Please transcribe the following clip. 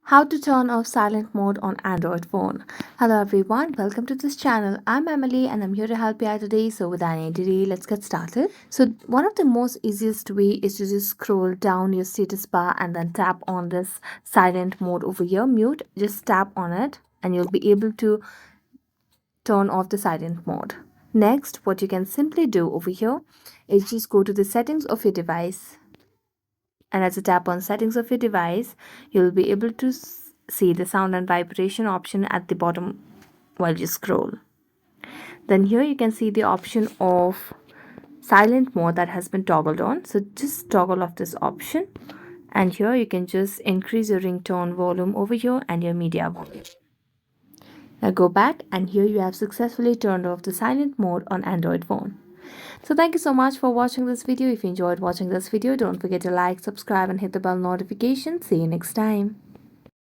How to turn off silent mode on Android phone. Hello everyone, welcome to this channel. I'm Emily and I'm here to help you out today. So without any delay, let's get started. So one of the most easiest way is to just scroll down your status bar and then tap on this silent mode over here, mute. Just tap on it and you'll be able to turn off the silent mode. Next, what you can simply do over here is just go to the settings of your device, and as you tap on settings of your device, you'll be able to see the sound and vibration option at the bottom while you scroll. Then here you can see the option of silent mode that has been toggled on. So just toggle off this option, and here you can just increase your ringtone volume over here and your media volume. Now go back, and here you have successfully turned off the silent mode on Android phone. So thank you so much for watching this video. If you enjoyed watching this video, don't forget to like, subscribe and hit the bell notification. See you next time.